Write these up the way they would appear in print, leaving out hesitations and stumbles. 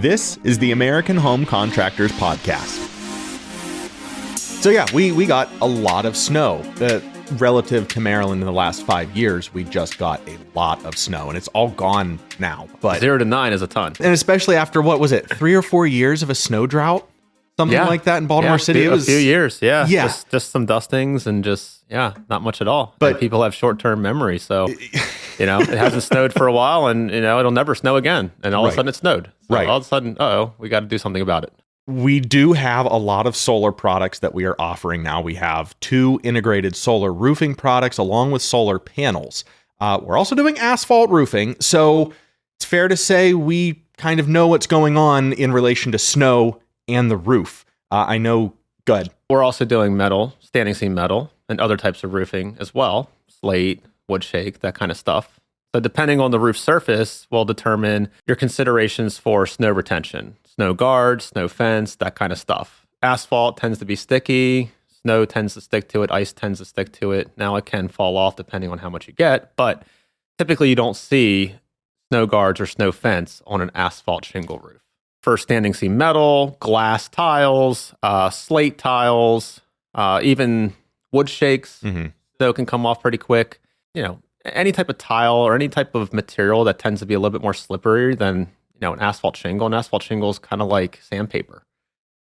This is the American Home Contractors Podcast. So yeah, we got a lot of snow. Relative to Maryland in the last 5 years, we just got a lot of snow, and it's all gone now. But 0 to 9 is a ton. And especially after, what was it, 3 or 4 years of a snow drought? Something like that in Baltimore City. It was a few years, yeah. Yeah. Just some dustings and not much at all. But people have short-term memory, so, it hasn't snowed for a while, and, it'll never snow again. And all of a sudden it snowed. So all of a sudden, we got to do something about it. We do have a lot of solar products that we are offering now. We have 2 integrated solar roofing products along with solar panels. We're also doing asphalt roofing, so it's fair to say we kind of know what's going on in relation to snow and the roof. I know, good. We're also doing metal, standing seam metal, and other types of roofing as well. Slate, wood shake, that kind of stuff. So depending on the roof surface will determine your considerations for snow retention. Snow guard, snow fence, that kind of stuff. Asphalt tends to be sticky. Snow tends to stick to it. Ice tends to stick to it. Now it can fall off depending on how much you get, but typically you don't see snow guards or snow fence on an asphalt shingle roof. For standing seam metal, glass tiles, slate tiles, even wood shakes, snow can come off pretty quick. Any type of tile or any type of material that tends to be a little bit more slippery than an asphalt shingle. An asphalt shingle is kind of like sandpaper,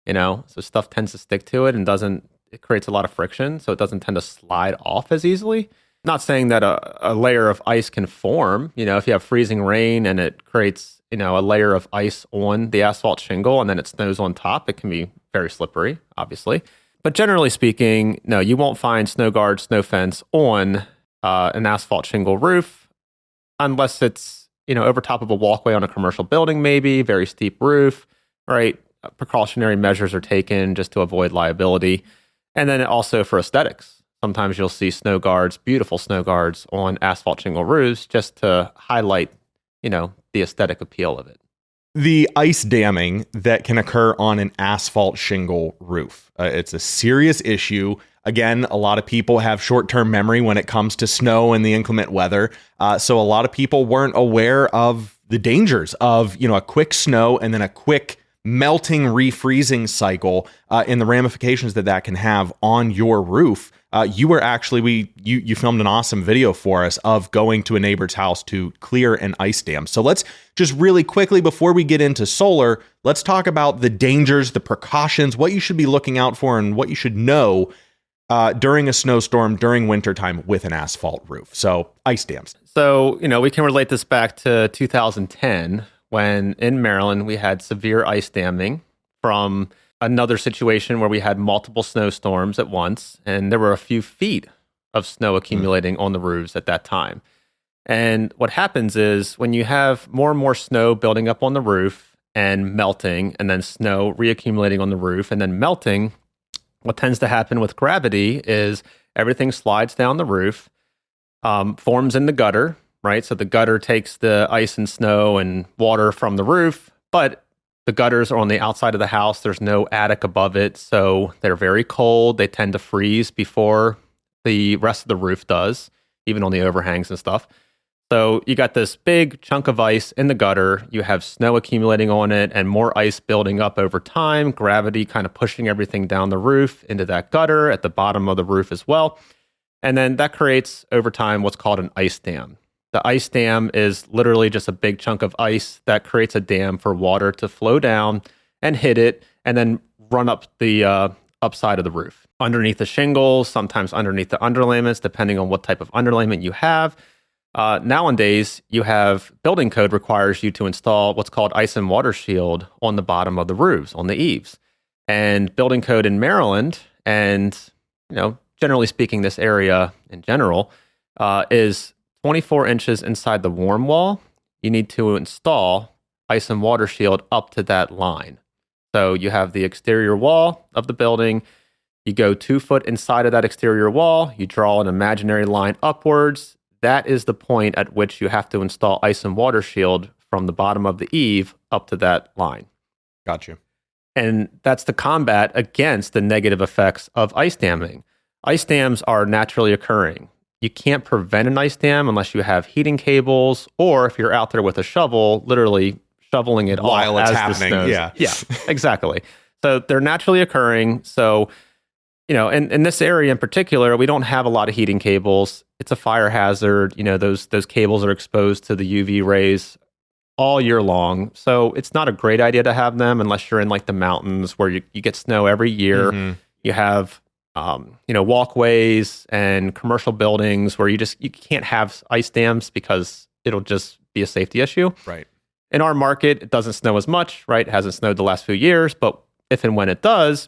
so stuff tends to stick to it and it creates a lot of friction, so it doesn't tend to slide off as easily. Not saying that a layer of ice can form, if you have freezing rain and it creates, a layer of ice on the asphalt shingle and then it snows on top, it can be very slippery, obviously. But generally speaking, no, you won't find snow guard, snow fence on an asphalt shingle roof unless it's over top of a walkway on a commercial building, maybe, very steep roof, right? Precautionary measures are taken just to avoid liability. And then also for aesthetics. Sometimes you'll see snow guards, beautiful snow guards on asphalt shingle roofs just to highlight, the aesthetic appeal of it. The ice damming that can occur on an asphalt shingle roof. It's a serious issue. Again, a lot of people have short-term memory when it comes to snow and the inclement weather. So a lot of people weren't aware of the dangers of, a quick snow and then a quick melting, refreezing cycle and the ramifications that can have on your roof. You were actually, you filmed an awesome video for us of going to a neighbor's house to clear an ice dam. So let's just really quickly, before we get into solar, let's talk about the dangers, the precautions, what you should be looking out for and what you should know during a snowstorm, during wintertime with an asphalt roof. So ice dams. So, we can relate this back to 2010 when in Maryland we had severe ice damming from another situation where we had multiple snowstorms at once, and there were a few feet of snow accumulating on the roofs at that time. And what happens is when you have more and more snow building up on the roof and melting, and then snow reaccumulating on the roof and then melting, what tends to happen with gravity is everything slides down the roof, forms in the gutter, right? So the gutter takes the ice and snow and water from the roof, but the gutters are on the outside of the house. There's no attic above it, so they're very cold. They tend to freeze before the rest of the roof does, even on the overhangs and stuff. So you got this big chunk of ice in the gutter. You have snow accumulating on it and more ice building up over time, gravity kind of pushing everything down the roof into that gutter at the bottom of the roof as well. And then that creates, over time, what's called an ice dam. The ice dam is literally just a big chunk of ice that creates a dam for water to flow down and hit it and then run up the upside of the roof. Underneath the shingles, sometimes underneath the underlayments, depending on what type of underlayment you have. Nowadays, you have building code requires you to install what's called ice and water shield on the bottom of the roofs, on the eaves. And building code in Maryland, and generally speaking, this area in general, is 24 inches inside the warm wall. You need to install ice and water shield up to that line. So you have the exterior wall of the building. You go 2 foot inside of that exterior wall. You draw an imaginary line upwards. That is the point at which you have to install ice and water shield from the bottom of the eave up to that line. Gotcha. And that's to combat against the negative effects of ice damming. Ice dams are naturally occurring. You can't prevent an ice dam unless you have heating cables, or if you're out there with a shovel, literally shoveling it while off it's as happening. the snows. Yeah, exactly. So they're naturally occurring. So, in this area in particular, we don't have a lot of heating cables. It's a fire hazard. Those cables are exposed to the UV rays all year long. So it's not a great idea to have them unless you're in like the mountains where you get snow every year. Mhm. You have, walkways and commercial buildings where you can't have ice dams because it'll just be a safety issue. Right. In our market, it doesn't snow as much, right? It hasn't snowed the last few years, but if and when it does,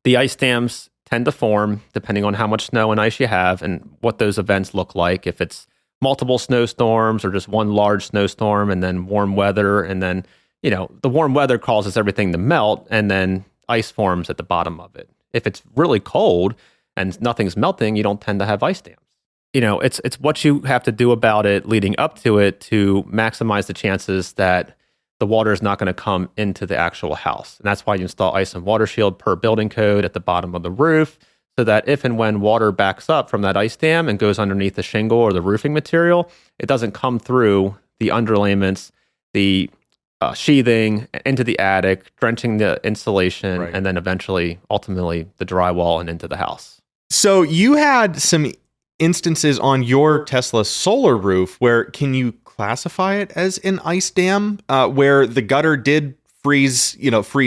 the ice dams tend to form depending on how much snow and ice you have and what those events look like. If it's multiple snowstorms or just one large snowstorm and then warm weather, and then, the warm weather causes everything to melt and then ice forms at the bottom of it. If it's really cold and nothing's melting, you don't tend to have ice dams. It's what you have to do about it leading up to it to maximize the chances that the water is not going to come into the actual house. And that's why you install ice and water shield per building code at the bottom of the roof, so that if and when water backs up from that ice dam and goes underneath the shingle or the roofing material, it doesn't come through the underlayments, the sheathing into the attic, drenching the insulation, Right. and then eventually, ultimately, the drywall and into the house. So you had some instances on your Tesla solar roof where, can you classify it as an ice dam, where the gutter did freeze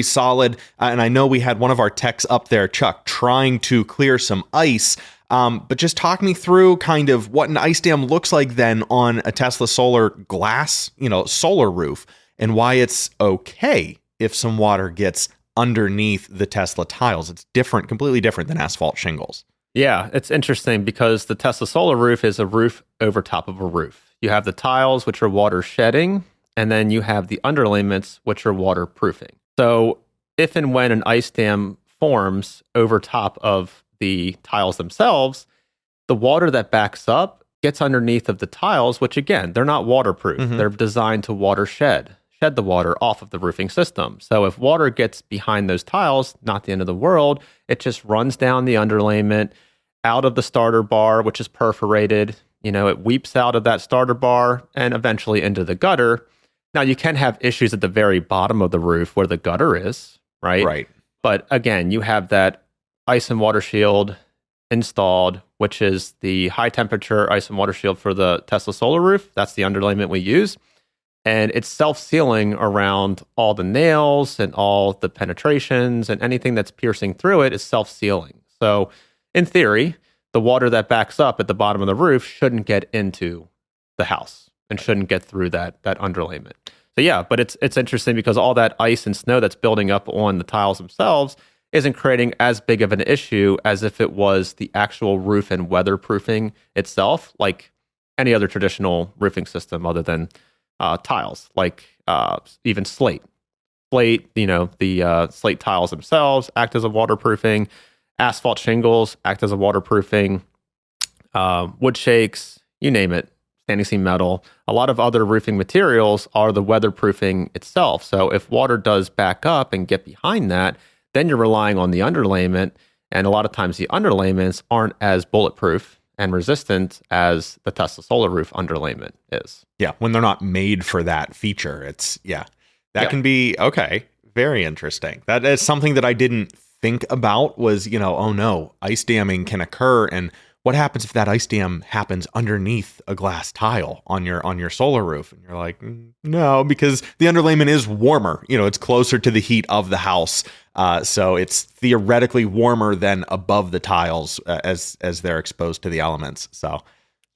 solid? And I know we had one of our techs up there, Chuck, trying to clear some ice. But just talk me through kind of what an ice dam looks like then on a Tesla solar glass, solar roof, and why it's okay if some water gets underneath the Tesla tiles. It's different, completely different than asphalt shingles. Yeah, it's interesting because the Tesla solar roof is a roof over top of a roof. You have the tiles, which are water shedding, and then you have the underlayments, which are waterproofing. So if and when an ice dam forms over top of the tiles themselves, the water that backs up gets underneath of the tiles, which again, they're not waterproof. Mhm. They're designed to shed the water off of the roofing system. So if water gets behind those tiles, not the end of the world. It just runs down the underlayment out of the starter bar, which is perforated. It weeps out of that starter bar and eventually into the gutter. Now, you can have issues at the very bottom of the roof where the gutter is, right? Right. But again, you have that ice and water shield installed, which is the high temperature ice and water shield for the Tesla solar roof. That's the underlayment we use. And it's self-sealing around all the nails and all the penetrations, and anything that's piercing through it is self-sealing. So in theory, the water that backs up at the bottom of the roof shouldn't get into the house and shouldn't get through that underlayment. So yeah, but it's interesting because all that ice and snow that's building up on the tiles themselves isn't creating as big of an issue as if it was the actual roof and weatherproofing itself, like any other traditional roofing system other than tiles, like even slate. Slate, the slate tiles themselves act as a waterproofing. Asphalt shingles act as a waterproofing. Wood shakes, you name it, standing seam metal. A lot of other roofing materials are the weatherproofing itself. So if water does back up and get behind that, then you're relying on the underlayment. And a lot of times the underlayments aren't as bulletproof and resistant as the Tesla solar roof underlayment is. Yeah, when they're not made for that feature, that Yeah. can be okay. Very interesting. That is something that I didn't think about was, oh no, ice damming can occur, and what happens if that ice dam happens underneath a glass tile on your solar roof? And you're like, no, because the underlayment is warmer. It's closer to the heat of the house, so it's theoretically warmer than above the tiles as they're exposed to the elements. So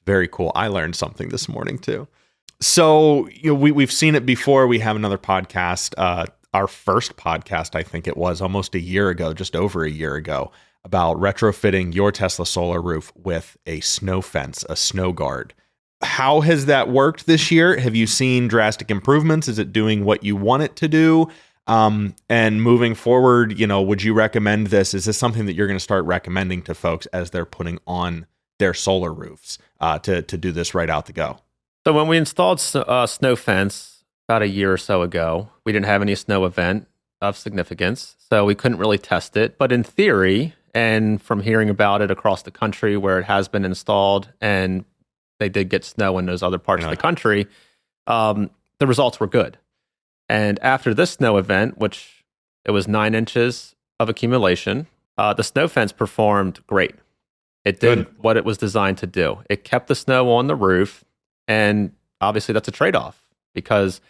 very cool. I learned something this morning too. So we've seen it before. We have another podcast. Our first podcast, I think it was almost a year ago, just over a year ago, about retrofitting your Tesla solar roof with a snow fence, a snow guard. How has that worked this year? Have you seen drastic improvements? Is it doing what you want it to do? And moving forward, would you recommend this? Is this something that you're going to start recommending to folks as they're putting on their solar roofs to do this right out the go? So when we installed snow fence about a year or so ago, we didn't have any snow event of significance, so we couldn't really test it. But in theory, and from hearing about it across the country where it has been installed and they did get snow in those other parts of the country, the results were good. And after this snow event, which it was 9 inches of accumulation, the snow fence performed great. It did what it was designed to do. It kept the snow on the roof, and obviously that's a trade-off because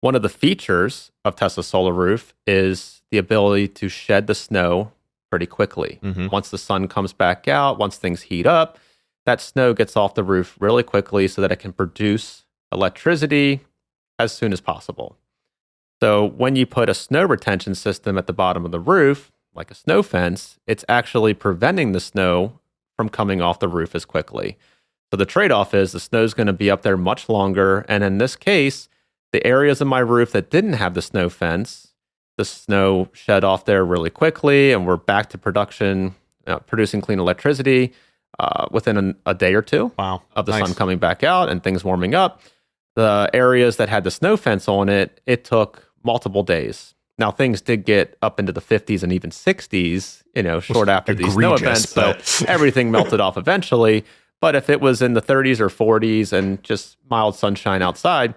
one of the features of Tesla Solar Roof is the ability to shed the snow pretty quickly. Once the sun comes back out, once things heat up, that snow gets off the roof really quickly so that it can produce electricity as soon as possible. So when you put a snow retention system at the bottom of the roof, like a snow fence, it's actually preventing the snow from coming off the roof as quickly. So the trade-off is the snow's going to be up there much longer. And in this case, the areas of my roof that didn't have the snow fence, the snow shed off there really quickly, and we're back to production, producing clean electricity within a day or two of the sun coming back out and things warming up. The areas that had the snow fence on it, it took multiple days. Now, things did get up into the 50s and even 60s, short after these snow events, so everything melted off eventually. But if it was in the 30s or 40s and just mild sunshine outside,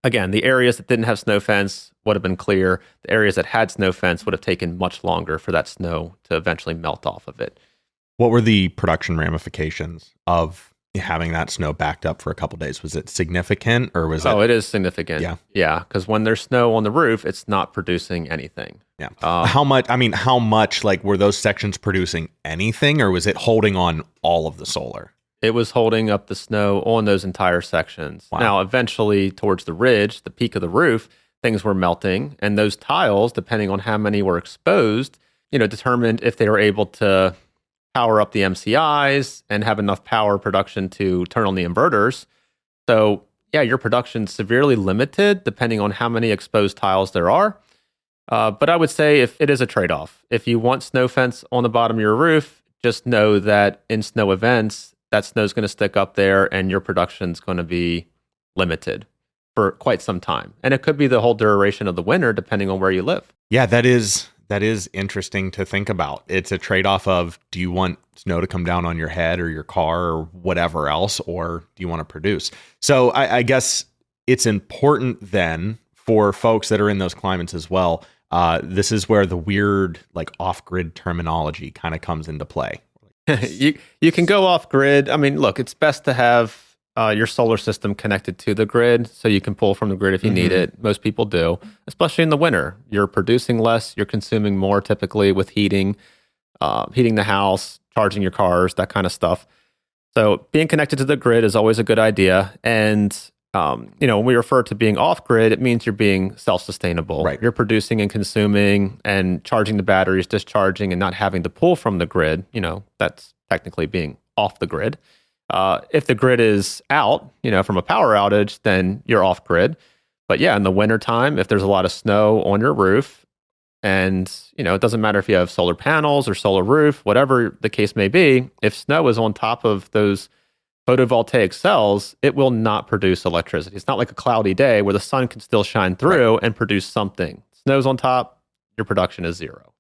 again, the areas that didn't have snow fence would have been clear. The areas that had snow fence would have taken much longer for that snow to eventually melt off of it. What were the production ramifications of having that snow backed up for a couple of days? Was it significant or was it? Oh, it is significant. Yeah. Because when there's snow on the roof, it's not producing anything. Yeah. How much, like, were those sections producing anything, or was it holding on all of the solar? It was holding up the snow on those entire sections. Wow. Now, eventually towards the ridge, the peak of the roof, things were melting, and those tiles, depending on how many were exposed, determined if they were able to power up the MCIs and have enough power production to turn on the inverters. So yeah, your production's severely limited depending on how many exposed tiles there are. But I would say if it is a trade-off. If you want snow fence on the bottom of your roof, just know that in snow events, that snow's going to stick up there and your production's going to be limited for quite some time. And it could be the whole duration of the winter, depending on where you live. Yeah, that is interesting to think about. It's a trade-off of, do you want snow to come down on your head or your car or whatever else, or do you want to produce? So I guess it's important then for folks that are in those climates as well. This is where the weird, like, off-grid terminology kind of comes into play. You can go off-grid. I mean, look, it's best to have your solar system connected to the grid so you can pull from the grid if you need it. Most people do, especially in the winter. You're producing less, you're consuming more typically with heating the house, charging your cars, that kind of stuff. So being connected to the grid is always a good idea. And, when we refer to being off-grid, it means you're being self-sustainable. Right. You're producing and consuming and charging the batteries, discharging, and not having to pull from the grid. That's technically being off the grid. If the grid is out, from a power outage, then you're off grid. But yeah, in the wintertime, if there's a lot of snow on your roof, and it doesn't matter if you have solar panels or solar roof, whatever the case may be, if snow is on top of those photovoltaic cells, it will not produce electricity. It's not like a cloudy day where the sun can still shine through and produce something. Snow's on top, your production is zero.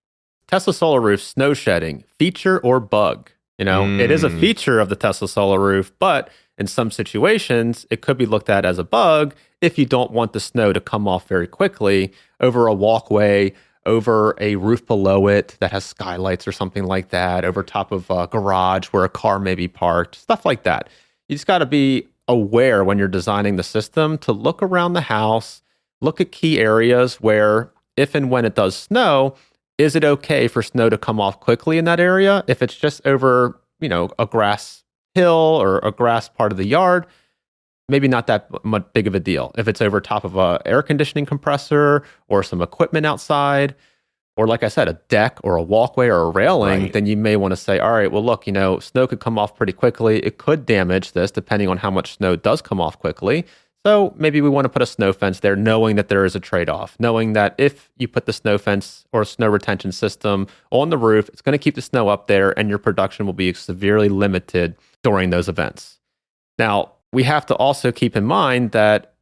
Tesla Solar Roof snow shedding, feature or bug? It is a feature of the Tesla Solar Roof, but in some situations, it could be looked at as a bug if you don't want the snow to come off very quickly over a walkway, over a roof below it that has skylights or something like that, over top of a garage where a car may be parked, stuff like that. You just got to be aware when you're designing the system to look around the house, look at key areas where, if and when it does snow, is it okay for snow to come off quickly in that area? If it's just over, a grass hill or a grass part of the yard, maybe not that much big of a deal. If it's over top of a air conditioning compressor or some equipment outside, or like I said, a deck or a walkway or a railing, then you may want to say, all right, well, look, snow could come off pretty quickly. It could damage this depending on how much snow does come off quickly. So maybe we want to put a snow fence there, knowing that there is a trade-off, knowing that if you put the snow fence or snow retention system on the roof, it's going to keep the snow up there and your production will be severely limited during those events. Now, we have to also keep in mind that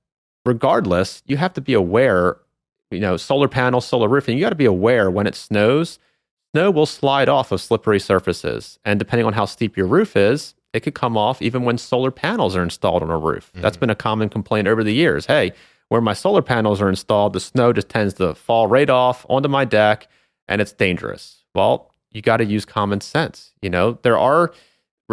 regardless, you have to be aware, solar panels, solar roofing, you got to be aware when it snows, snow will slide off of slippery surfaces. And depending on how steep your roof is, it could come off even when solar panels are installed on a roof. That's been a common complaint over the years. Hey, where my solar panels are installed, the snow just tends to fall right off onto my deck and it's dangerous. Well, you got to use common sense. There are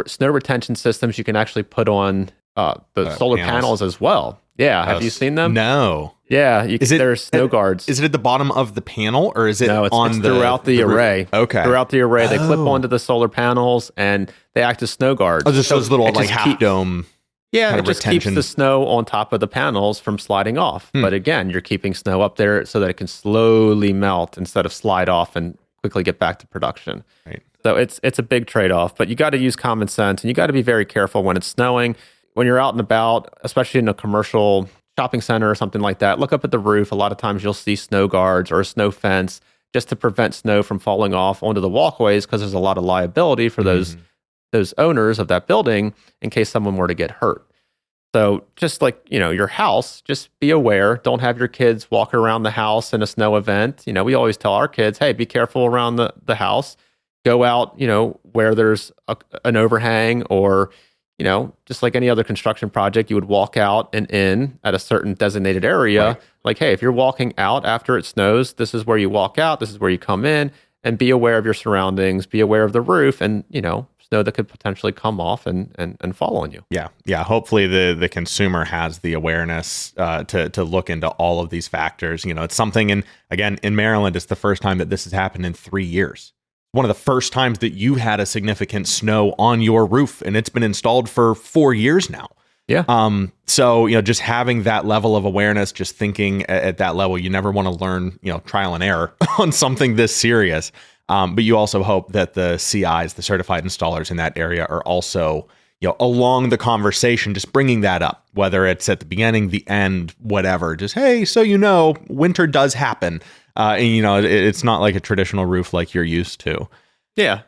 snow retention systems you can actually put on the solar panels as well. Yeah. Have you seen them? No. Yeah. There's snow guards. Is it at the bottom of the panel or is it it's throughout the array? Okay. Throughout the array. They clip onto the solar panels and they act as snow guards. Oh, just those little like half dome. Yeah, it just keeps the snow on top of the panels from sliding off. But again, you're keeping snow up there so that it can slowly melt instead of slide off and quickly get back to production. Right. So it's a big trade-off, but you got to use common sense and you got to be very careful when it's snowing. When you're out and about, especially in a commercial shopping center or something like that, look up at the roof. A lot of times you'll see snow guards or a snow fence just to prevent snow from falling off onto the walkways because there's a lot of liability for those owners of that building in case someone were to get hurt. So just like, your house, just be aware. Don't have your kids walk around the house in a snow event. We always tell our kids, hey, be careful around the house. Go out, where there's an overhang or, just like any other construction project, you would walk out and in at a certain designated area. Right. Like, hey, if you're walking out after it snows, this is where you walk out. This is where you come in, and be aware of your surroundings, be aware of the roof and, snow that could potentially come off and fall on you. Yeah. Hopefully the consumer has the awareness to look into all of these factors. It's something, and again, in Maryland, it's the first time that this has happened in 3 years. One of the first times that you had a significant snow on your roof, and it's been installed for 4 years now. Yeah. So, just having that level of awareness, just thinking at that level, you never want to learn, trial and error on something this serious. But you also hope that the CIs, the certified installers in that area, are also, along the conversation, just bringing that up, whether it's at the beginning, the end, whatever. Just, hey, so winter does happen. And it's not like a traditional roof like you're used to. Yeah.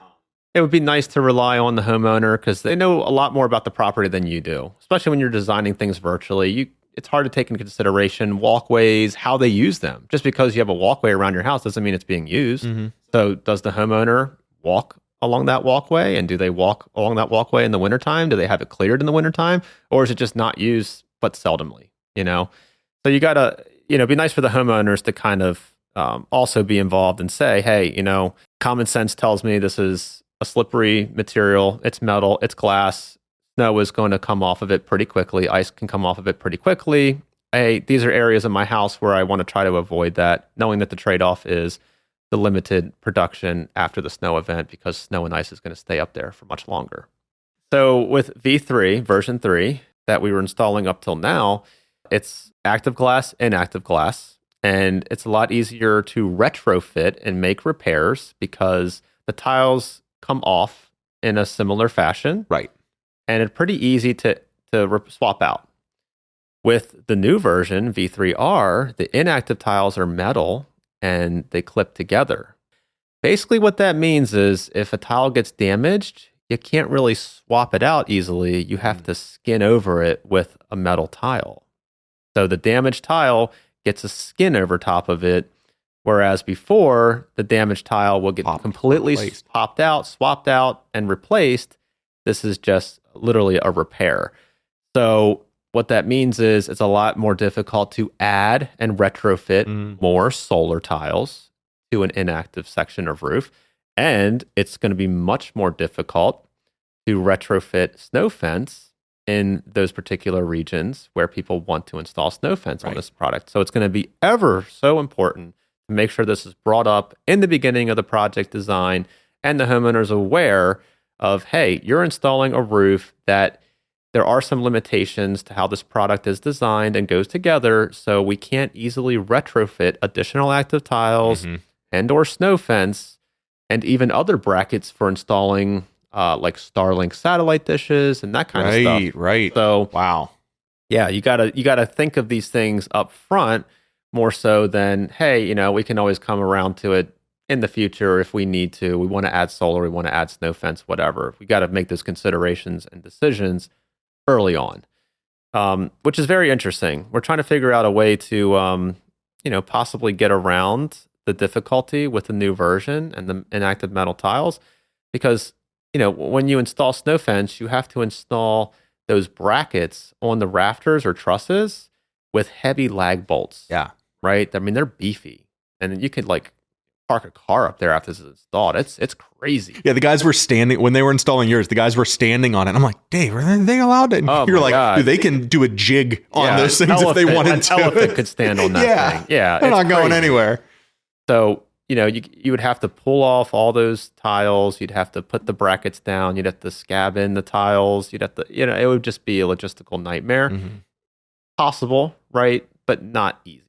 It would be nice to rely on the homeowner because they know a lot more about the property than you do, especially when you're designing things virtually. It's hard to take into consideration walkways, how they use them. Just because you have a walkway around your house doesn't mean it's being used. Mm-hmm. So does the homeowner walk along that walkway? And do they walk along that walkway in the wintertime? Do they have it cleared in the wintertime? Or is it just not used, but seldomly, So you got to, be nice for the homeowners to kind of also be involved and say, hey, common sense tells me this is a slippery material. It's metal, it's glass. Snow is going to come off of it pretty quickly. Ice can come off of it pretty quickly. Hey, these are areas in my house where I want to try to avoid that, knowing that the trade-off is the limited production after the snow event because snow and ice is going to stay up there for much longer. So with V3, version 3, that we were installing up till now, it's active glass, inactive glass, and it's a lot easier to retrofit and make repairs because the tiles come off in a similar fashion. Right. And it's pretty easy to swap out. With the new version, V3R, the inactive tiles are metal and they clip together. Basically what that means is if a tile gets damaged, you can't really swap it out easily. You have to skin over it with a metal tile. So the damaged tile gets a skin over top of it, whereas before, the damaged tile will get completely popped out, swapped out, and replaced. This is just literally a repair. So what that means is it's a lot more difficult to add and retrofit more solar tiles to an inactive section of roof. And it's going to be much more difficult to retrofit snow fence in those particular regions where people want to install snow fence on this product. So it's going to be ever so important to make sure this is brought up in the beginning of the project design and the homeowner's aware of, hey, you're installing a roof that there are some limitations to how this product is designed and goes together, so we can't easily retrofit additional active tiles and or snow fence and even other brackets for installing like Starlink satellite dishes and that kind of stuff. Right. So wow. Yeah, you gotta think of these things up front more so than, hey, we can always come around to it in the future if we need to. We want to add solar, we want to add snow fence, whatever. We got to make those considerations and decisions early on, which is very interesting. We're trying to figure out a way to, possibly get around the difficulty with the new version and the inactive metal tiles, because, when you install snow fence, you have to install those brackets on the rafters or trusses, with heavy lag bolts. Yeah. Right? I mean, they're beefy. And you could like park a car up there after it's installed. It's crazy. Yeah, the guys were standing when they were installing yours. The guys were standing on it. I'm like, Dave, are they allowed to? Oh, You're my like, God. dude, they can do a jig on those things if they wanted to. An elephant could stand on that thing. Yeah, they're it's not going crazy. anywhere. So, you would have to pull off all those tiles. You'd have to put the brackets down. You'd have to scab in the tiles. You'd have to, it would just be a logistical nightmare. Mm-hmm. Possible, right? But not easy.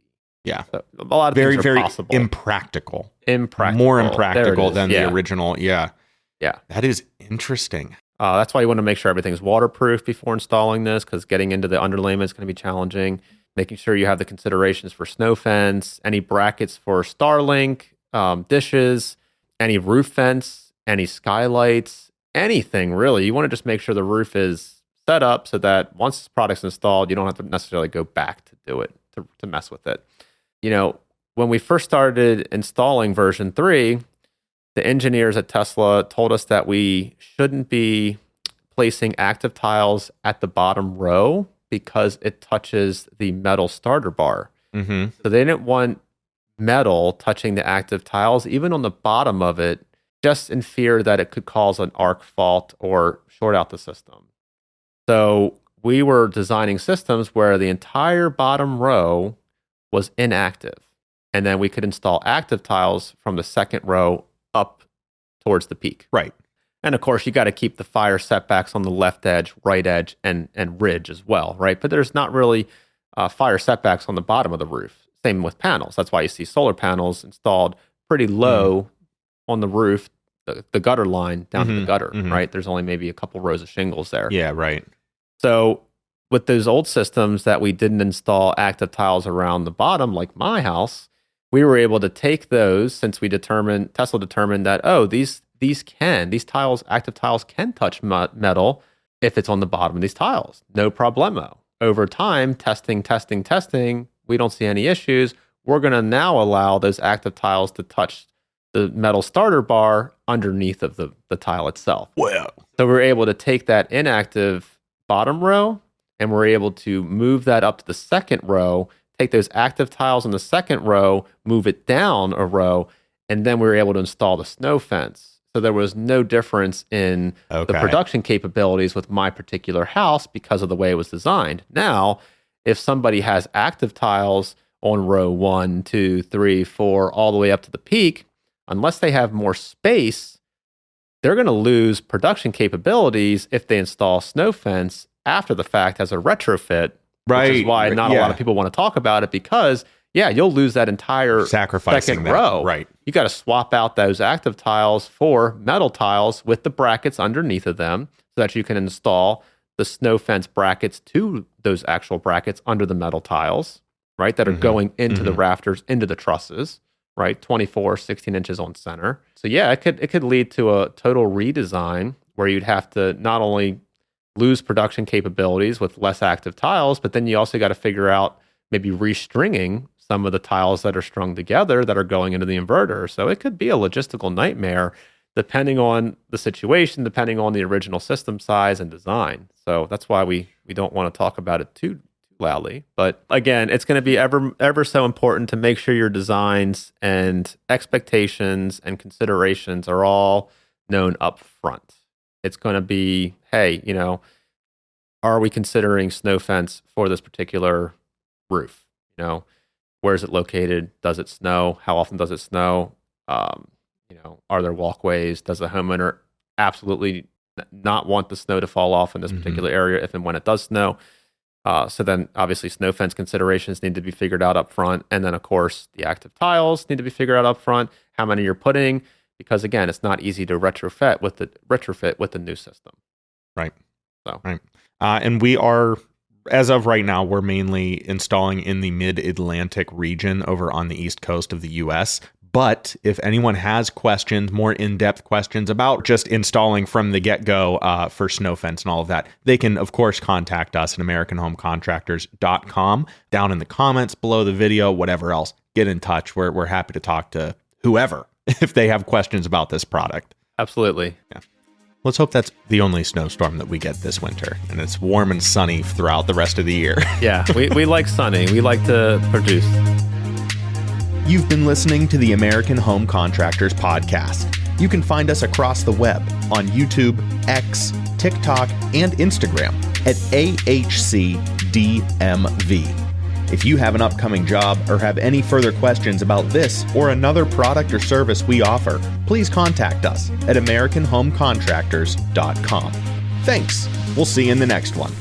Yeah. So a lot of Very, things are very possible. impractical. Impractical. More There impractical it is. than Yeah. the original. Yeah. Yeah. That is interesting. That's why you want to make sure everything's waterproof before installing this, because getting into the underlayment is going to be challenging. Making sure you have the considerations for snow fence, any brackets for Starlink, dishes, any roof fence, any skylights, anything really. You want to just make sure the roof is set up so that once this product's installed, you don't have to necessarily go back to do it, to mess with it. When we first started installing version 3, the engineers at Tesla told us that we shouldn't be placing active tiles at the bottom row because it touches the metal starter bar. Mm-hmm. So they didn't want metal touching the active tiles, even on the bottom of it, just in fear that it could cause an arc fault or short out the system. So we were designing systems where the entire bottom row was inactive. And then we could install active tiles from the second row up towards the peak. Right. And of course, you got to keep the fire setbacks on the left edge, right edge, and ridge as well, right? But there's not really fire setbacks on the bottom of the roof. Same with panels. That's why you see solar panels installed pretty low on the roof, the gutter line down to the gutter, right? There's only maybe a couple rows of shingles there. Yeah, right. So with those old systems that we didn't install active tiles around the bottom, like my house, we were able to take those since Tesla determined that, these active tiles can touch metal if it's on the bottom of these tiles. No problemo. Over time, testing, we don't see any issues. We're going to now allow those active tiles to touch the metal starter bar underneath of the tile itself. Well, So we're able to take that inactive bottom row and we're able to move that up to the second row, take those active tiles in the second row, move it down a row, and then we were able to install the snow fence. So there was no difference in the production capabilities with my particular house because of the way it was designed. Now, if somebody has active tiles on row 1, 2, 3, 4, all the way up to the peak, unless they have more space, they're going to lose production capabilities if they install snow fence after the fact as a retrofit. right. Which is why not a lot of people want to talk about it because, you'll lose that entire sacrificing second that. row. Right. You got to swap out those active tiles for metal tiles with the brackets underneath of them so that you can install the snow fence brackets to those actual brackets under the metal tiles, right? That are going into the rafters, into the trusses, right? 24, 16 inches on center. So it could lead to a total redesign where you'd have to not only lose production capabilities with less active tiles, but then you also got to figure out maybe restringing some of the tiles that are strung together that are going into the inverter. So it could be a logistical nightmare depending on the situation, depending on the original system size and design. So that's why we don't want to talk about it too loudly. But again, it's going to be ever so important to make sure your designs and expectations and considerations are all known up front. It's going to be, hey, are we considering snow fence for this particular roof? Where is it located? Does it snow? How often does it snow? Are there walkways? Does the homeowner absolutely not want the snow to fall off in this particular area if and when it does snow? So then obviously snow fence considerations need to be figured out up front. And then of course the active tiles need to be figured out up front, how many you're putting, because again, it's not easy to retrofit with the new system. Right. So. Right. And we are, as of right now, we're mainly installing in the mid-Atlantic region over on the East Coast of the US. But if anyone has questions, more in-depth questions about just installing from the get-go for snow fence and all of that, they can, of course, contact us at AmericanHomeContractors.com. Down in the comments below the video, whatever else, get in touch. We're happy to talk to whoever if they have questions about this product. Absolutely. Yeah. Let's hope that's the only snowstorm that we get this winter, and it's warm and sunny throughout the rest of the year. Yeah, we like sunny. We like to produce. You've been listening to the American Home Contractors Podcast. You can find us across the web on YouTube, X, TikTok, and Instagram at AHCDMV. If you have an upcoming job or have any further questions about this or another product or service we offer, please contact us at AmericanHomeContractors.com. Thanks. We'll see you in the next one.